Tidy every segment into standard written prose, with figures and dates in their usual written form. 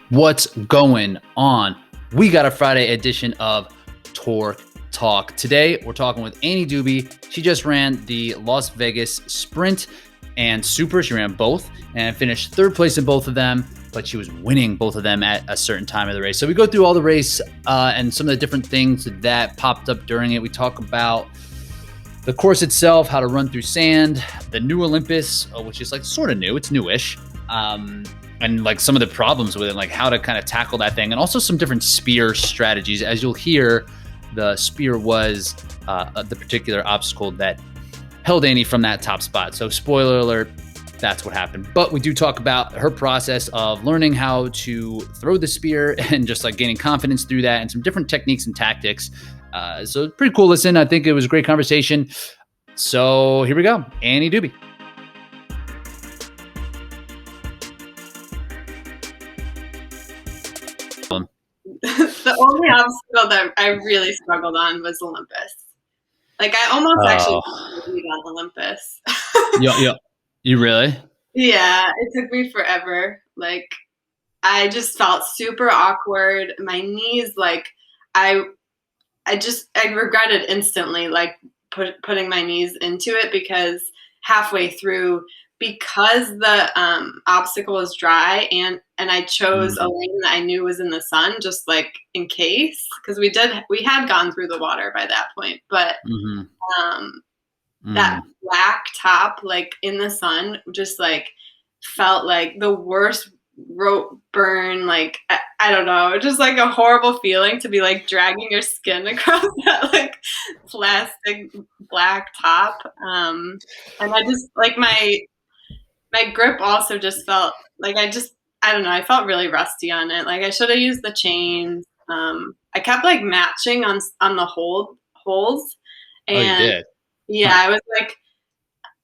What's going on? We got a Friday edition of TORC Talk. Today, we're talking with Annie Dube. She just ran the Las Vegas Sprint and Super. She ran both and finished third place in both of them, but she was winning both of them at a certain time of the race. So we go through all the race and some of the different things that popped up during it. We talk about the course itself, how to run through sand, the new Olympus, which is like sort of new. It's newish. And like some of the problems with it, like how to kind of tackle that thing, and also some different spear strategies. As you'll hear, the spear was the particular obstacle that held Annie from that top spot. So spoiler alert, that's what happened. But we do talk about her process of learning how to throw the spear and just like gaining confidence through that, and some different techniques and tactics. So pretty cool listen. I think it was a great conversation. So here we go. Annie Dube. The only obstacle that I really struggled on was Olympus. Like I almost actually beat on Olympus. You really? Yeah, it took me forever. Like I just felt super awkward. My knees, like I regretted instantly, like putting my knees into it, because halfway through, because the obstacle was dry and I chose a lane that I knew was in the sun, just like in case, because we had gone through the water by that point, but that black top, like in the sun, just like felt like the worst rope burn. Like I don't know, just like a horrible feeling to be like dragging your skin across that like plastic black top. And I just like my grip also just felt like I don't know, I felt really rusty on it. Like I should have used the chains. I kept like matching on the holes. And you did? Yeah, I was like,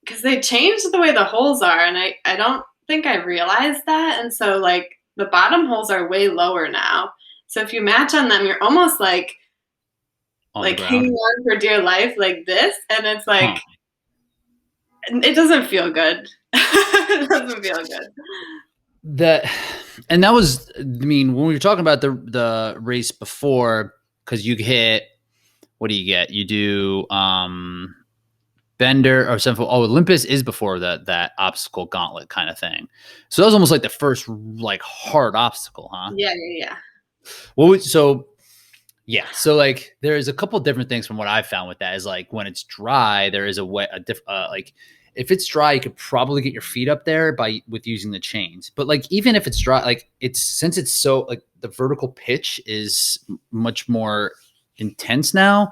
because they changed the way the holes are, and I don't think I realized that. And so like the bottom holes are way lower now. So if you match on them, you're almost like hanging on for dear life like this. And it's like, it doesn't feel good. It doesn't feel good. And that was, I mean, when we were talking about the race before, because you hit, what do you get? You do Bender or something. Oh, Olympus is before that obstacle gauntlet kind of thing. So that was almost like the first like hard obstacle, huh? Yeah. So like there's a couple different things from what I've found with that is like when it's dry, there is like if it's dry, you could probably get your feet up there with using the chains. But like even if it's dry, like since it's so like the vertical pitch is much more intense now,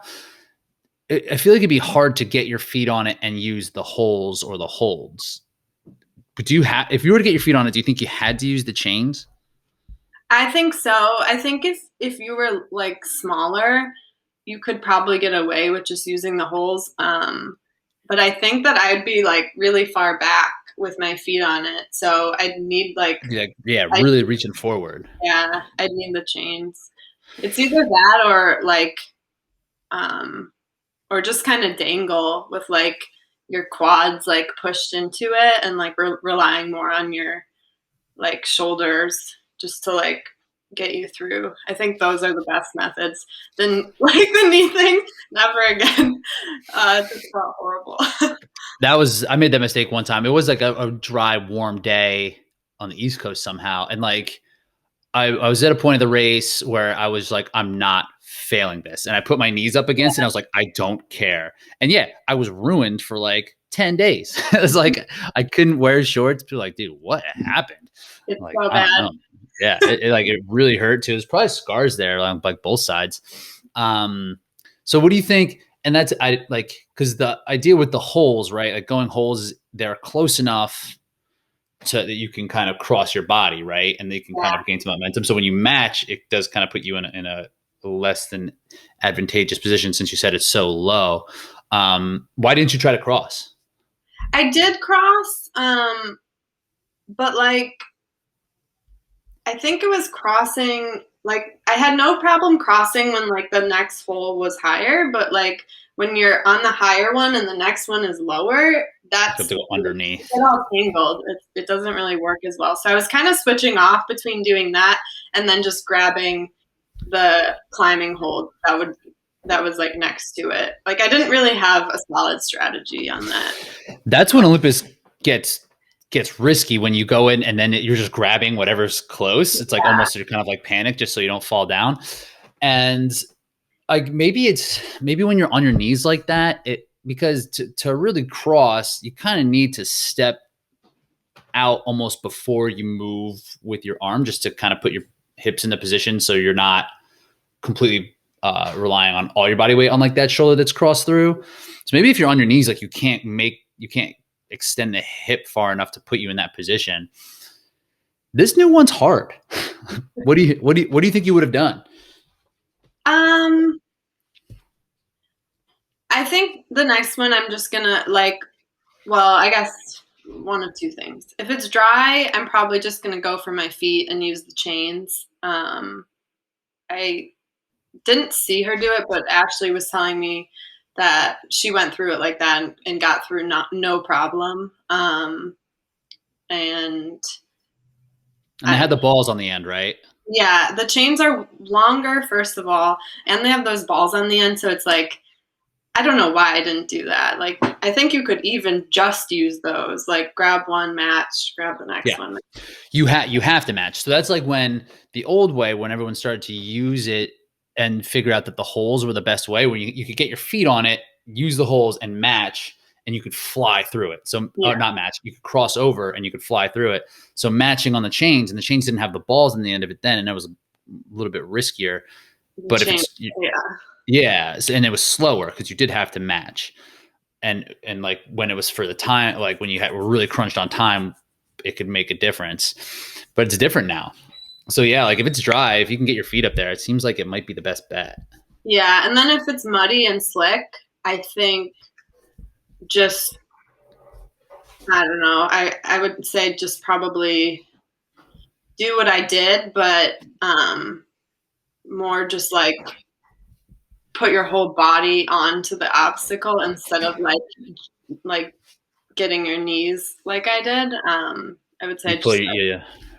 I feel like it'd be hard to get your feet on it and use the holes or the holds. But if you were to get your feet on it, do you think you had to use the chains? I think so. I think if you were like smaller, you could probably get away with just using the holes. But I think that I'd be like really far back with my feet on it. So I'd need really reaching forward. Yeah, I'd need the chains. It's either that or just kind of dangle with like your quads like pushed into it and like relying more on your like shoulders just to like get you through. I think those are the best methods. Then like the knee thing, never again. It just felt horrible. I made that mistake one time. It was like a dry, warm day on the East Coast somehow. And like, I was at a point of the race where I was like, I'm not failing this. And I put my knees up against it and I was like, I don't care. And yeah, I was ruined for like 10 days. It was like, I couldn't wear shorts. People were like, dude, what happened? It's like, so bad. Yeah, it really hurt too. There's probably scars there on like both sides. So what do you think? And that's because the idea with the holes, right? Like going holes, they're close enough so that you can kind of cross your body, right? And they can kind of gain some momentum. So when you match, it does kind of put you in a less than advantageous position, since you said it's so low. Why didn't you try to cross? I did cross, but like I think it was crossing, like I had no problem crossing when like the next hole was higher, but like when you're on the higher one and the next one is lower, that's you have to go underneath. It's all tangled. It doesn't really work as well. So I was kind of switching off between doing that and then just grabbing the climbing hold that was like next to it. Like I didn't really have a solid strategy on that. That's when Olympus gets risky, when you go in and then you're just grabbing whatever's close. It's like almost you're kind of like panic just so you don't fall down. And like maybe when you're on your knees like that, because to really cross, you kind of need to step out almost before you move with your arm, just to kind of put your hips into position so you're not completely relying on all your body weight on like that shoulder that's crossed through. So maybe if you're on your knees, like you can't extend the hip far enough to put you in that position. This new one's hard. What do you think you would have done? I think the next one I'm just gonna I guess one of two things. If it's dry, I'm probably just gonna go for my feet and use the chains. I didn't see her do it, but Ashley was telling me that she went through it like that and got through no problem. And they had the balls on the end, right? Yeah, the chains are longer, first of all, and they have those balls on the end. So it's like, I don't know why I didn't do that. Like, I think you could even just use those, like grab one, match, grab the next one. You have to match. So that's like when the old way, when everyone started to use it and figure out that the holes were the best way, where you could get your feet on it, use the holes and match, and you could fly through it. So not match, you could cross over and you could fly through it. So and the chains didn't have the balls in the end of it then, and it was a little bit riskier. But and it was slower because you did have to match. And like when it was for the time, like when were really crunched on time, it could make a difference. But it's different now. So yeah, like if it's dry, if you can get your feet up there, it seems like it might be the best bet. Yeah, and then if it's muddy and slick, I think just, I don't know, I would say just probably do what I did, but more just like put your whole body onto the obstacle instead of like getting your knees like I did. I would say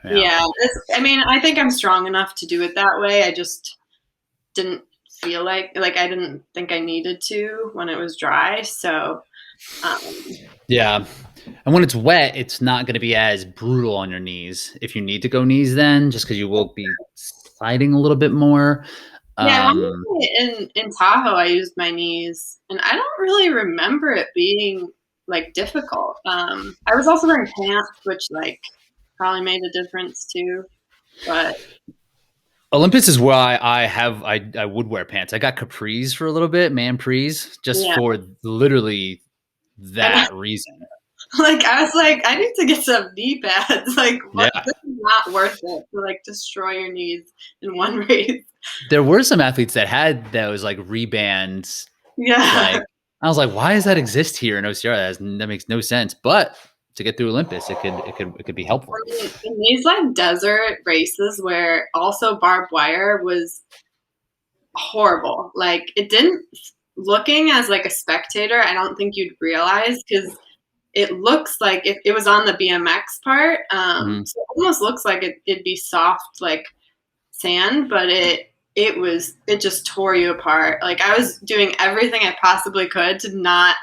I mean, I think I'm strong enough to do it that way. I just didn't feel like I didn't think I needed to when it was dry. So yeah. And when it's wet, it's not going to be as brutal on your knees. If you need to go knees, then just because you will be sliding a little bit more. Yeah, in Tahoe, I used my knees, and I don't really remember it being like difficult. I was also wearing pants, which like probably made a difference too. But Olympus is why I would wear pants. I got capris for a little bit, man prees, just for literally that reason. Like I was like, I need to get some knee pads. Like, this is not worth it to like destroy your knees in one race. There were some athletes that had those like rebands. Yeah. Like, I was like, why does that exist here in OCR? That makes no sense. But to get through Olympus, it could be helpful. In these like desert races where also barbed wire was horrible. Like it didn't, looking as like a spectator, I don't think you'd realize, because it looks like it was on the BMX part. So it almost looks like it'd be soft like sand, but it just tore you apart. Like I was doing everything I possibly could to not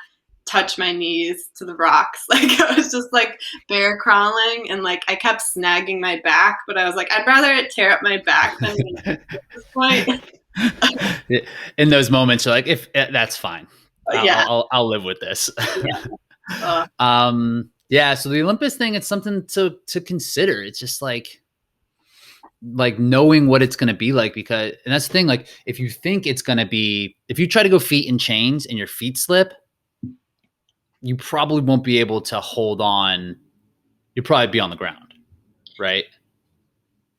touch my knees to the rocks. Like I was just like bear crawling, and like I kept snagging my back, but I was like, I'd rather it tear up my back than at this point. In those moments, you're like, if that's fine, I'll live with this. So the Olympus thing, it's something to consider. It's just like knowing what it's going to be like, because, and that's the thing, like if you think it's going to be, if you try to go feet in chains and your feet slip, you probably won't be able to hold on. You'll probably be on the ground, right?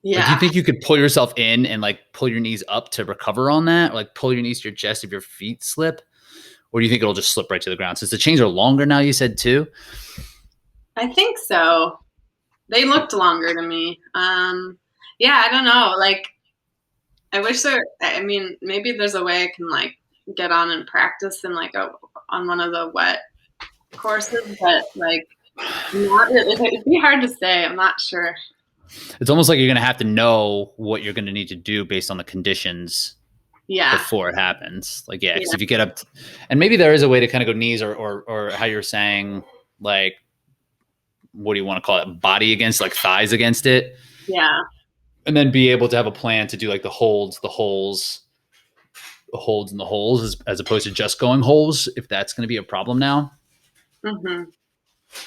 Yeah. Like, do you think you could pull yourself in and like pull your knees up to recover on that? Or like pull your knees to your chest if your feet slip? Or do you think it'll just slip right to the ground? Since the chains are longer now, you said too? I think so. They looked longer to me. Yeah, I don't know. Like, I wish maybe there's a way I can like get on and practice in like on one of the wet courses, but like not really. It'd be hard to say. I'm not sure. It's almost like you're going to have to know what you're going to need to do based on the conditions before it happens. Like, because if you get up, and maybe there is a way to kind of go knees or how you're saying, like, what do you want to call it? Body against, like thighs against it. Yeah. And then be able to have a plan to do like the holds, the holes as opposed to just going holes, if that's going to be a problem now. Mm-hmm.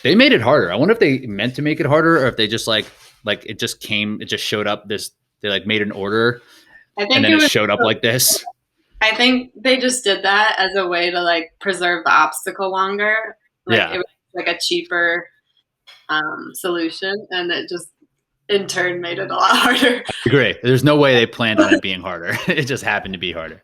They made it harder. I wonder if they meant to make it harder or if they just like it just showed up they like made an order and then it showed up like this. I think they just did that as a way to like preserve the obstacle longer. Like it was like a cheaper solution, and it just in turn made it a lot harder. I agree. There's no way they planned on it being harder. It just happened to be harder.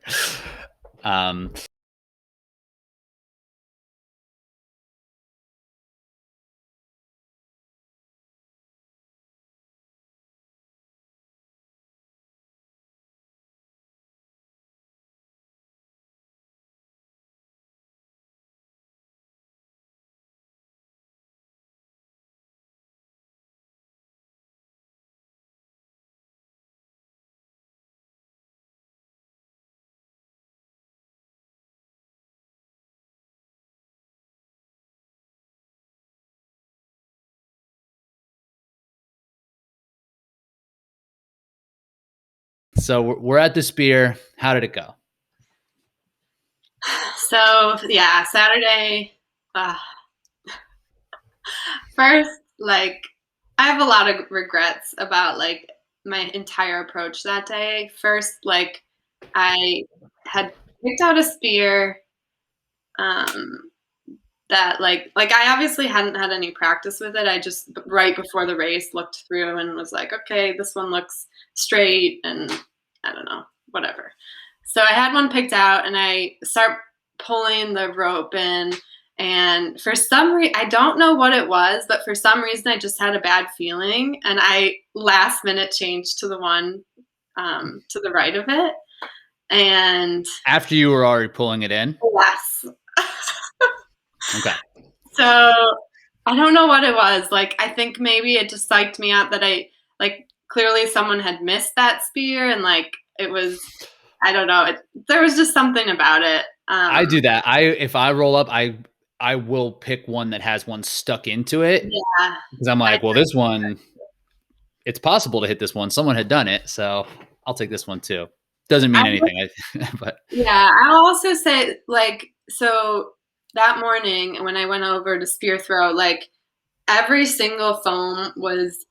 So we're at the spear. How did it go? So yeah, Saturday. First, like I have a lot of regrets about like my entire approach that day. First, like I had picked out a spear that like I obviously hadn't had any practice with it. I just right before the race looked through and was like, okay, this one looks straight, and I don't know, whatever. So I had one picked out, and I start pulling the rope in, and for some reason, I don't know what it was, but for some reason I just had a bad feeling, and I last minute changed to the one to the right of it. And after you were already pulling it in? Yes. Okay. So I don't know what it was. Like, I think maybe it just psyched me out that I like clearly someone had missed that spear, and like it was, I don't know. There was just something about it. I do that. If I roll up, I will pick one that has one stuck into it. Yeah. Because I'm like, well, this one, it's possible to hit this one. Someone had done it, so I'll take this one too. Doesn't mean anything, but yeah. I'll also say, like, so that morning when I went over to spear throw, like every single foam was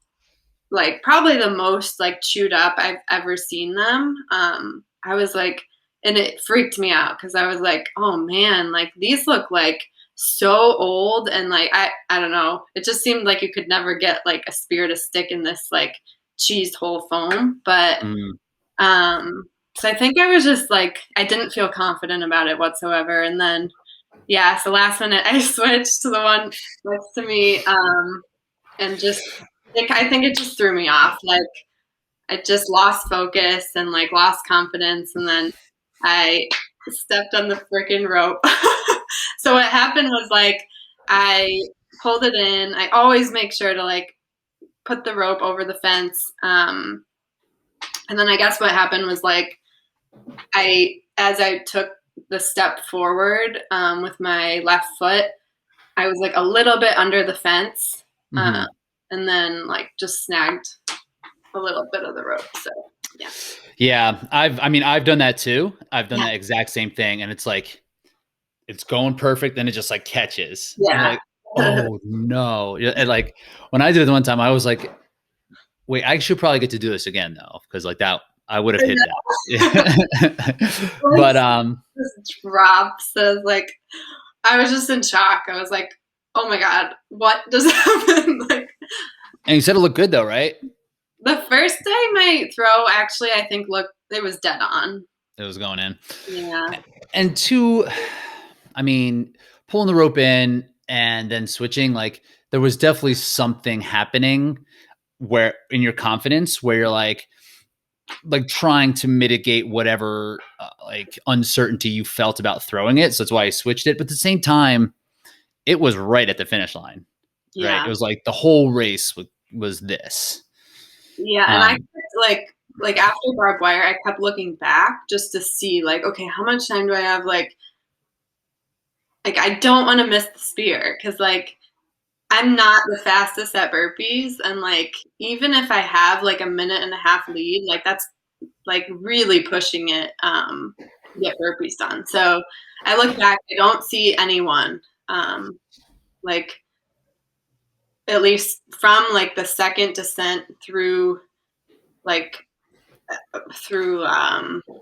like probably the most like chewed up I've ever seen them. I was like, and it freaked me out because I was like, oh man, like these look like so old, and like I don't know, it just seemed like you could never get like a spear to stick in this like cheesed whole foam. But so I think I was just like, I didn't feel confident about it whatsoever. And then yeah, so last minute I switched to the one next to me, and just I think it just threw me off. Like I just lost focus and like lost confidence, and then I stepped on the freaking rope. So what happened was like I pulled it in. I always make sure to like put the rope over the fence. And then I guess what happened was like as I took the step forward with my left foot, I was like a little bit under the fence, and then like just snagged a little bit of the rope. So yeah. Yeah, I've done that too. I've done that exact same thing, and it's like it's going perfect, then it just like catches. Yeah. Like, oh no! And like when I did it the one time, I was like, wait, I should probably get to do this again though, because like that I would have hit that. But just drops. So like I was just in shock. I was like, oh my god, what just happened? Like, and you said it looked good though, right? The first day my throw actually, I think it was dead on. It was going in. Yeah. And two, I mean, pulling the rope in and then switching, like there was definitely something happening where in your confidence where you're like trying to mitigate whatever like uncertainty you felt about throwing it. So that's why I switched it. But at the same time, it was right at the finish line. Yeah. Right. It was like the whole race was this. Yeah, and I kept, like after barbed wire, I kept looking back just to see like, okay, how much time do I have? Like I don't want to miss the spear because like I'm not the fastest at burpees, and like even if I have like a minute and a half lead, like that's like really pushing it to get burpees done. So I look back, I don't see anyone like at least from like the second descent through like through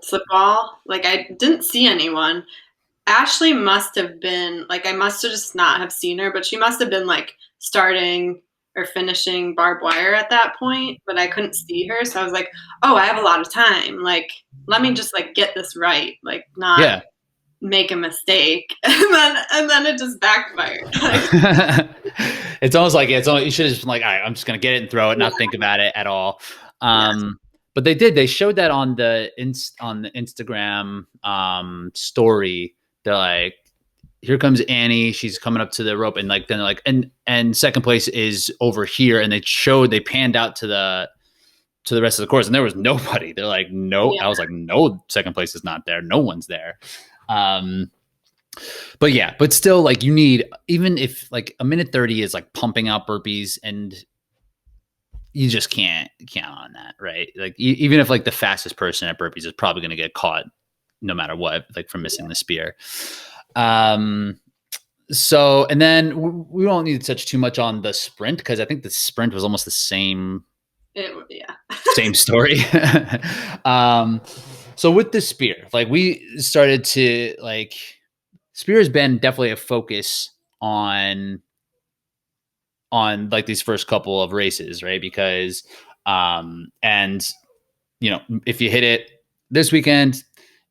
slip ball. Like I didn't see anyone. Ashley must have been like I must have just not have seen her, but she must have been like starting or finishing barbed wire at that point, but I couldn't see her. So I was like, oh, I have a lot of time. Like, let me just like get this right, like not Yeah. make a mistake. And then it just backfired. It's almost like you should have just been like, all right, I'm just gonna get it and throw it, not think about it at all. But they showed that on the Instagram story. They're like, here comes Annie, she's coming up to the rope, and like then like and second place is over here, and they panned out to the rest of the course, and there was nobody. They're like, no. Yeah. I was like, no, second place is not there, no one's there. But still, like, you need, even if like a minute 30 is like pumping out burpees, and you just can't count on that, right? Like even if like the fastest person at burpees is probably going to get caught no matter what, like from missing the spear. So, and then we won't need to touch too much on the sprint, because I think the sprint was almost the same. Same story. So with the spear, like we started to like, spear has been definitely a focus on like these first couple of races, right? Because and you know, if you hit it this weekend,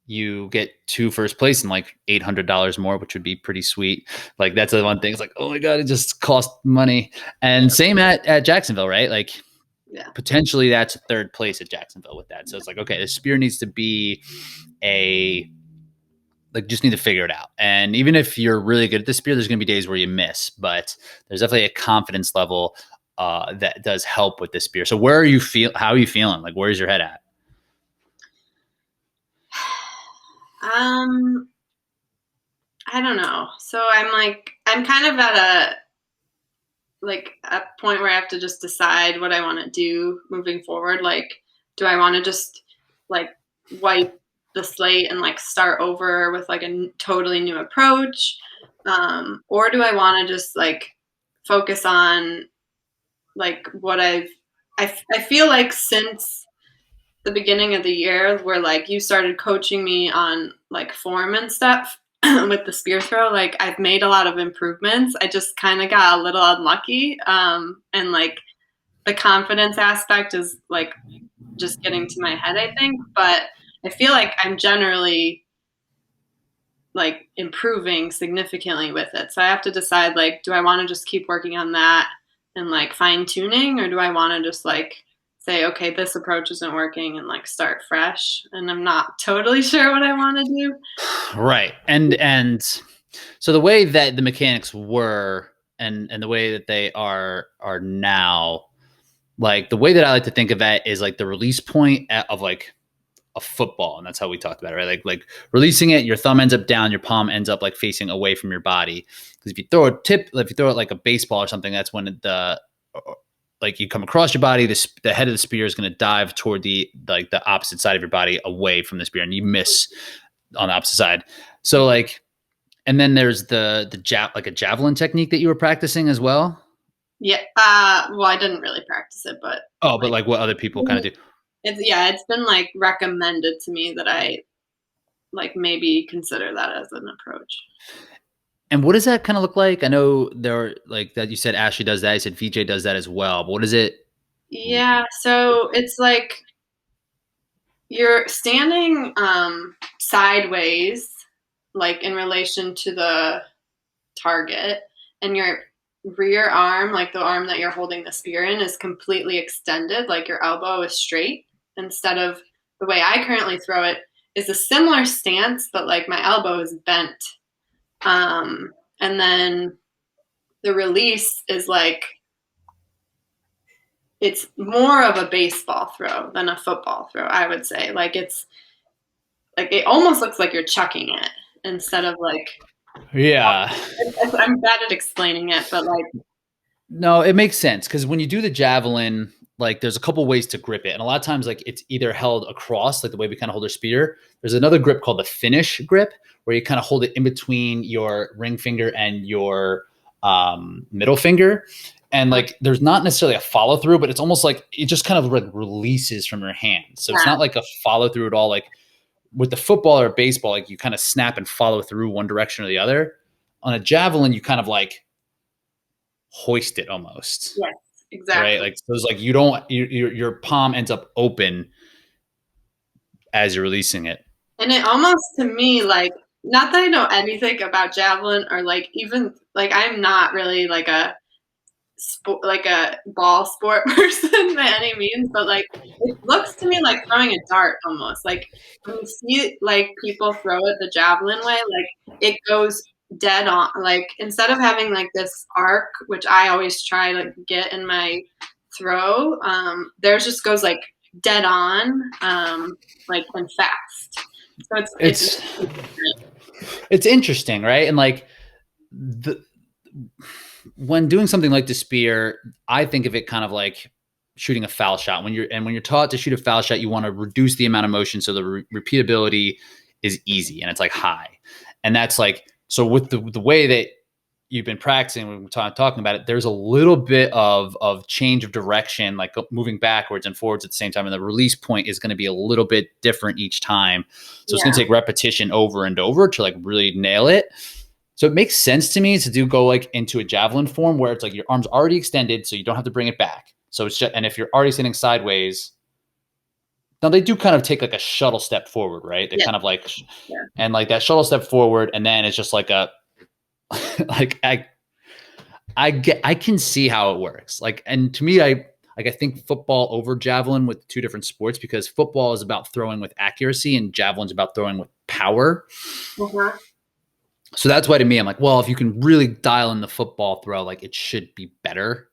you get 2 first place and like $800 more, which would be pretty sweet. Like that's the one thing. It's like, oh my God, it just cost money. And same at Jacksonville, right? Like potentially that's third place at Jacksonville with that. So it's like, okay, the spear needs to be just need to figure it out. And even if you're really good at the spear, there's going to be days where you miss, but there's definitely a confidence level that does help with the spear. So how are you feeling? Like, where's your head at? I don't know. So I'm kind of at a point where I have to just decide what I want to do moving forward. Like, do I want to just like wipe the slate and like start over with like a totally new approach? Or do I want to just like focus on like what I feel like since the beginning of the year, where like you started coaching me on like form and stuff with the spear throw, like I've made a lot of improvements. I just kind of got a little unlucky. And like the confidence aspect is like just getting to my head, I think. But I feel like I'm generally like improving significantly with it. So I have to decide, like, do I want to just keep working on that and like fine tuning, or do I want to just like say, okay, this approach isn't working, and like start fresh? And I'm not totally sure what I want to do. Right. And so the way that the mechanics were and the way that they are now, like the way that I like to think of it is like the release point of like a football. And that's how we talked about it, right? Like releasing it, your thumb ends up down, your palm ends up like facing away from your body. Because if you throw it like a baseball or something, that's when like you come across your body, the head of the spear is going to dive toward the opposite side of your body away from the spear, and you miss on the opposite side. So like, and then there's the like a javelin technique that you were practicing as well. Yeah. Well, I didn't really practice it, but but like what other people kind of do. It's been like recommended to me that I like maybe consider that as an approach. And what does that kind of look like? I know there, like that you said Ashley does that. You said VJ does that as well. But what is it? Yeah, so it's like you're standing sideways, like in relation to the target, and your rear arm, like the arm that you're holding the spear in, is completely extended, like your elbow is straight, instead of the way I currently throw it is a similar stance, but like my elbow is bent. And then the release is like it's more of a baseball throw than a football throw, I would say. Like it's like it almost looks like you're chucking it instead of like Yeah. I'm bad at explaining it, but like No, it makes sense because when you do the javelin, like there's a couple ways to grip it, and a lot of times like it's either held across, like the way we kind of hold our spear. There's another grip called the finish grip, where you kind of hold it in between your ring finger and your middle finger, and like there's not necessarily a follow through, but it's almost like it just kind of like releases from your hand. So it's not like a follow through at all. Like with the football or baseball, like you kind of snap and follow through one direction or the other. On a javelin, you kind of like hoist it almost. yes, exactly. Right? Like so it's like you don't your palm ends up open as you're releasing it. And it almost to me like not that I know anything about javelin or like even like I'm not really like a sport like a ball sport person by any means, but like it looks to me like throwing a dart almost. Like when you see like people throw it the javelin way, like it goes dead on. Like instead of having like this arc, which I always try to like, get in my throw, theirs just goes like dead on, like and fast. So it's interesting, right? And like the when doing something like the spear, I think of it kind of like shooting a foul shot. When you're taught to shoot a foul shot, you want to reduce the amount of motion so the repeatability is easy and it's like high. And that's like so with the way that you've been practicing when we're talking about it, there's a little bit of change of direction, like moving backwards and forwards at the same time. And the release point is going to be a little bit different each time. So it's going to take repetition over and over to like really nail it. So it makes sense to me to go like into a javelin form where it's like your arm's already extended, so you don't have to bring it back. So it's just, and if you're already sitting sideways, now they do kind of take like a shuttle step forward, right? They kind of like, and like that shuttle step forward, and then it's just like a, like I can see how it works. Like, and to me, I think football over javelin with two different sports because football is about throwing with accuracy and javelin's about throwing with power. Uh-huh. So that's why to me, I'm like, well, if you can really dial in the football throw, like it should be better,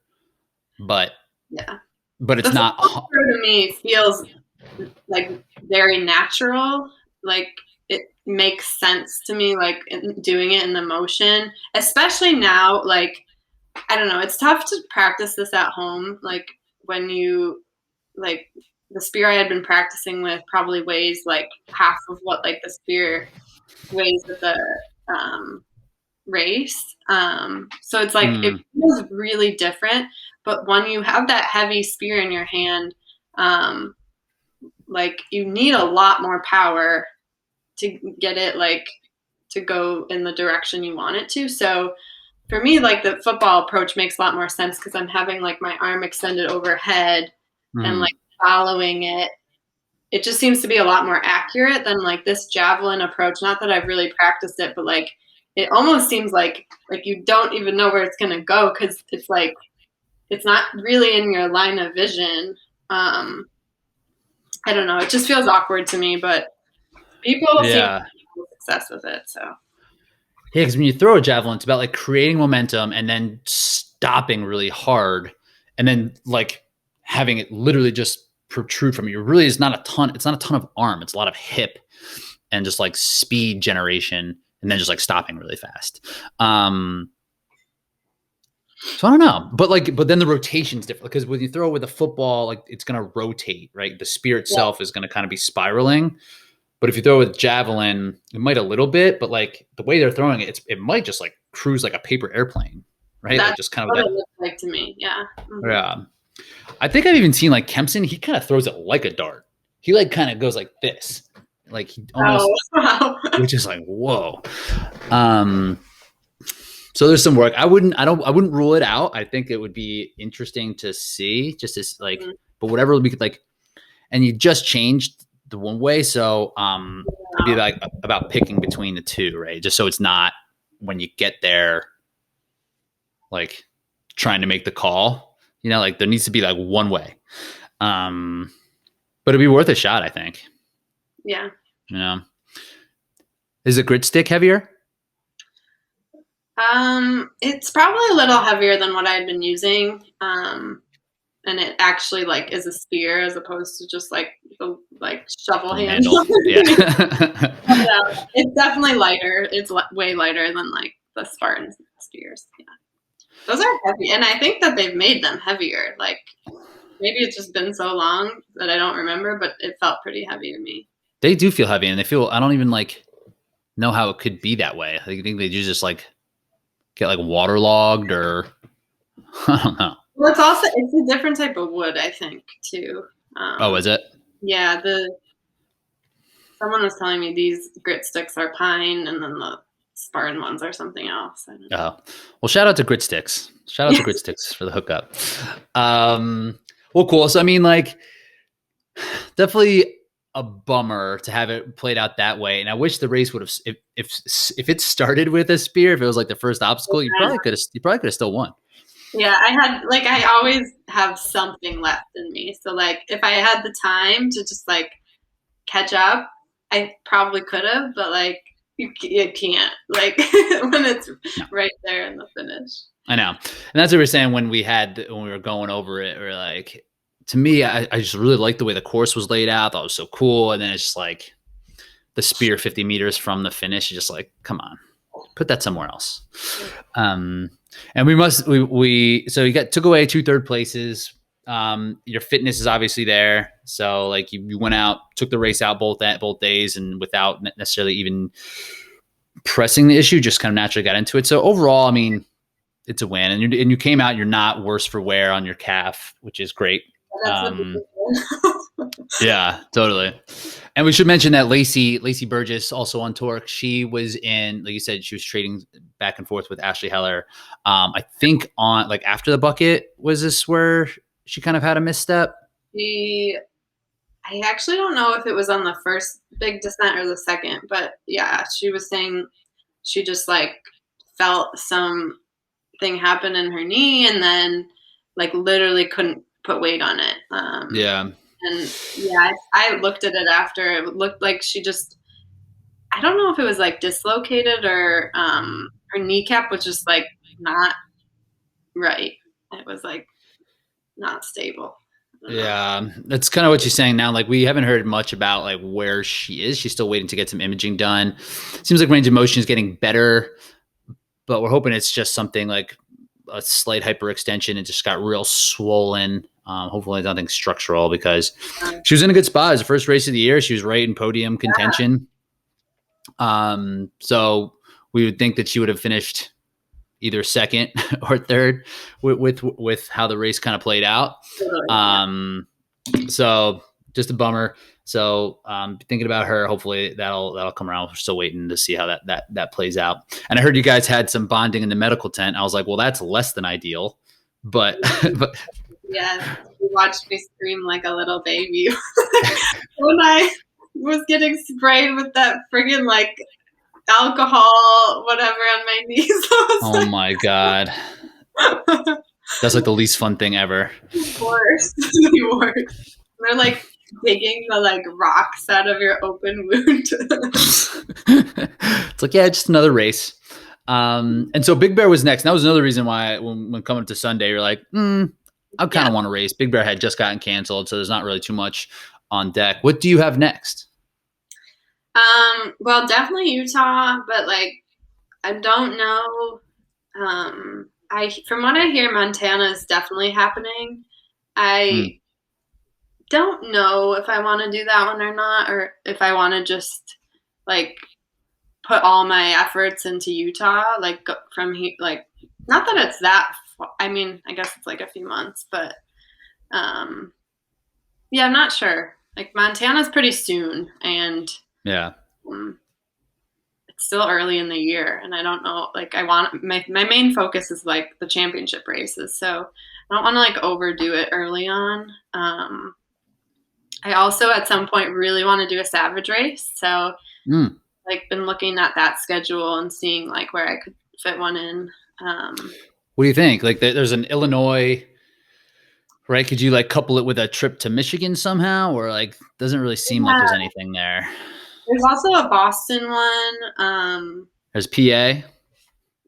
but it's the not. To me, feels like very natural. Like it makes sense to me, like doing it in the motion, especially now. Like I don't know, it's tough to practice this at home. Like when you like the spear I had been practicing with probably weighs like half of what like the spear weighs at the race. So it's like it feels really different. But when you have that heavy spear in your hand, like you need a lot more power to get it like to go in the direction you want it to. So for me, like the football approach makes a lot more sense because I'm having like my arm extended overhead and like following it. It just seems to be a lot more accurate than like this javelin approach. Not that I've really practiced it, but like it almost seems like you don't even know where it's going to go because it's like it's not really in your line of vision. I don't know. It just feels awkward to me, but people seem to have success with it. So yeah, because when you throw a javelin, it's about like creating momentum and then stopping really hard, and then like having it literally just protrude from you. It really is not a ton. It's not a ton of arm. It's a lot of hip and just like speed generation, and then just like stopping really fast. So I don't know, but then the rotation's different because when you throw with a football, like it's going to rotate, right? The spear itself is going to kind of be spiraling. But if you throw with javelin, it might a little bit, but like the way they're throwing it, it might just like cruise like a paper airplane, right? That's like just kind of what it looks like to me. Yeah. Mm-hmm. Yeah. I think I've even seen like Kempson, he kind of throws it like a dart. He like kind of goes like this, like he almost, which is like, whoa. So there's some work. I wouldn't rule it out. I think it would be interesting to see just as like, but whatever we could like, and you just changed the one way. So it'd be like about picking between the two, right? Just so it's not when you get there, like trying to make the call, you know, like there needs to be like one way. But it'd be worth a shot, I think. Yeah. You know, is a grit stick heavier? It's probably a little heavier than what I'd been using. and it actually like is a spear as opposed to just like the like shovel hand. Handle. Yeah. It's definitely lighter. It's way lighter than like the Spartan spears. Yeah. Those are heavy, and I think that they've made them heavier. Like maybe it's just been so long that I don't remember, but it felt pretty heavy to me. They do feel heavy, and they feel. I don't even like know how it could be that way. I think they just like get like waterlogged, or I don't know. Well, it's a different type of wood, I think, too. Oh, is it? Yeah, someone was telling me these grit sticks are pine, and then the Spartan ones are something else. I don't know. Oh, well, shout out to Grit Sticks. Shout out to Grit Sticks for the hookup. Well, cool. So, I mean, like, definitely a bummer to have it played out that way. And I wish the race would have, if it started with a spear, if it was like the first obstacle, you probably could have still won. Yeah, I always have something left in me. So, like, if I had the time to just like catch up, I probably could have, but like, you can't, like, when it's right there in the finish. I know. And that's what we were saying when we were going over it. We're like, to me, I just really liked the way the course was laid out. I thought it was so cool. And then it's just like the spear 50 meters from the finish. You're just like, come on, put that somewhere else. And so you took away 2 third places. Your fitness is obviously there. So like you went out, took the race out both days, and without necessarily even pressing the issue, just kind of naturally got into it. So overall, I mean, it's a win, and you came out, you're not worse for wear on your calf, which is great. Yeah, totally. And we should mention that Lacey Burgess, also on TORC, she was in, like you said, she was trading back and forth with Ashley Heller. I think on like after the bucket, was this where she kind of had a misstep? I actually don't know if it was on the first big descent or the second, but yeah, she was saying she just like felt something happen in her knee, and then like literally couldn't put weight on it. Yeah. And yeah, I looked at it after. It looked like she just, I don't know if it was like dislocated or her kneecap was just like not right. It was like not stable. Yeah, that's kind of what she's saying now. Like, we haven't heard much about like where she is. She's still waiting to get some imaging done. Seems like range of motion is getting better, but we're hoping it's just something like a slight hyperextension. It just got real swollen. Hopefully nothing structural, because she was in a good spot. It was the first race of the year. She was right in podium contention. So we would think that she would have finished either second or third with how the race kind of played out. So just a bummer. So thinking about her, hopefully that'll come around. We're still waiting to see how that plays out. And I heard you guys had some bonding in the medical tent. I was like, well, that's less than ideal, but yeah, you watched me scream like a little baby when I was getting sprayed with that friggin' like alcohol, whatever, on my knees. Oh my God. That's like the least fun thing ever. Worse. The worst. They're like digging the like rocks out of your open wound. It's like, yeah, just another race. And so Big Bear was next. And that was another reason why when coming to Sunday, you're like, I kind of want to race. Big Bear had just gotten canceled, so there's not really too much on deck. What do you have next? Well, definitely Utah, but like I don't know. From what I hear, Montana is definitely happening. I don't know if I want to do that one or not, or if I want to just like put all my efforts into Utah, like from here. Like, not that it's that. I mean, I guess it's like a few months, but yeah, I'm not sure. Like Montana's pretty soon, and yeah. It's still early in the year, and I don't know, like I want my main focus is like the championship races, so I don't want to like overdo it early on. I also at some point really want to do a Savage race, so like been looking at that schedule and seeing like where I could fit one in. What do you think? Like there's an Illinois, right? Could you like couple it with a trip to Michigan somehow, or like doesn't really seem like there's anything there? There's also a Boston one. There's PA.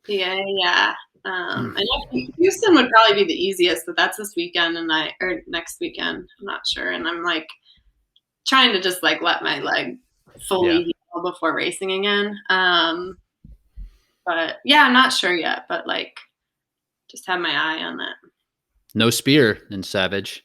PA, yeah. I know Houston would probably be the easiest, but that's this weekend or next weekend. I'm not sure. And I'm like trying to just like let my leg fully heal before racing again. But yeah, I'm not sure yet, but like just have my eye on that. No spear in Savage.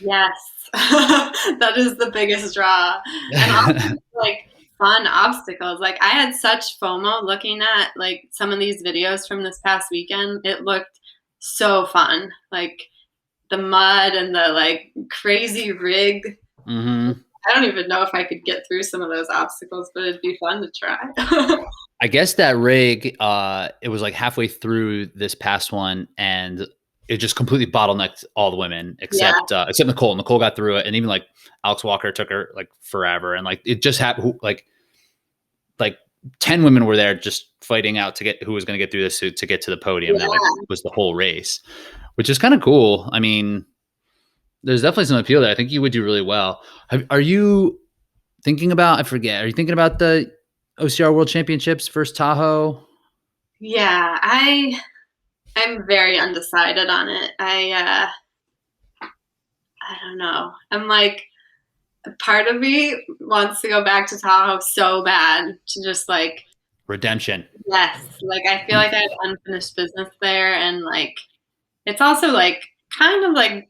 Yes. That is the biggest draw. And also like fun obstacles. Like I had such FOMO looking at like some of these videos from this past weekend. It looked so fun. Like the mud and the like crazy rig. Mm-hmm. I don't even know if I could get through some of those obstacles, but it'd be fun to try. I guess that rig, it was like halfway through this past one, and it just completely bottlenecked all the women except Nicole. Nicole got through it, and even like Alex Walker took her like forever, and like it just happened. Like 10 women were there just fighting out to get who was going to get through this to get to the podium. That like was the whole race, which is kind of cool. I mean, there's definitely some appeal there. I think you would do really well. Are you thinking about? I forget. Are you thinking about the OCR World Championships first Tahoe? Yeah, I'm very undecided on it. I don't know. I'm like, part of me wants to go back to Tahoe so bad to just like redemption. Yes, like I feel like I have unfinished business there, and like it's also like kind of like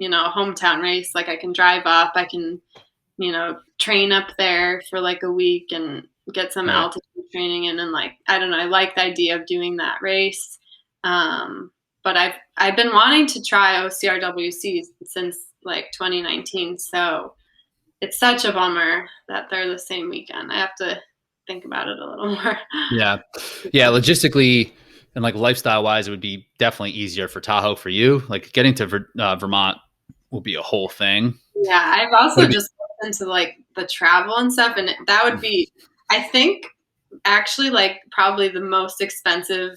hometown race. Like I can drive up, I can train up there for like a week and get some altitude training in, and like I don't know, I like the idea of doing that race. But I've been wanting to try OCRWC since like 2019, so it's such a bummer that they're the same weekend. I have to think about it a little more. Yeah. Logistically and like lifestyle wise, it would be definitely easier for Tahoe for you. Like getting to Vermont will be a whole thing. Yeah. I've also just looked into like the travel and stuff, and that would be, I think, actually like probably the most expensive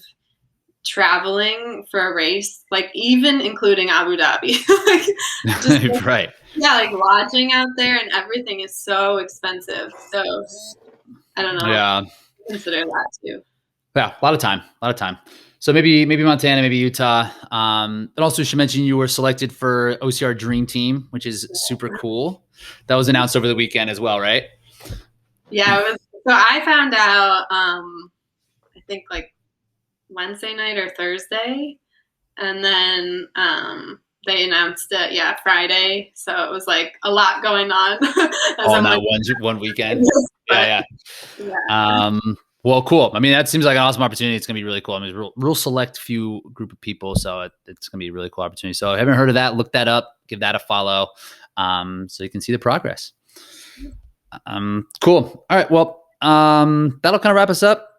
traveling for a race, like even including Abu Dhabi. Like, right. Yeah, like lodging out there and everything is so expensive. So I don't know. Yeah. Consider that too. Yeah, a lot of time. So maybe Montana, maybe Utah. And also you should mention you were selected for OCR Dream Team, which is super cool. That was announced over the weekend as well, right? Yeah, it was. So I found out, I think like Wednesday night or Thursday, and then they announced it, Friday. So it was like a lot going on. All in that one weekend. Yeah. Well, cool. I mean, that seems like an awesome opportunity. It's going to be really cool. I mean, it's real select few group of people, so it's going to be a really cool opportunity. So if you haven't heard of that, look that up, give that a follow, so you can see the progress. Cool. All right. Well, that'll kind of wrap us up.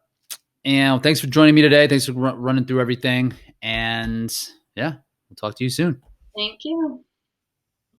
And thanks for joining me today. Thanks for running through everything. And yeah, we'll talk to you soon. Thank you.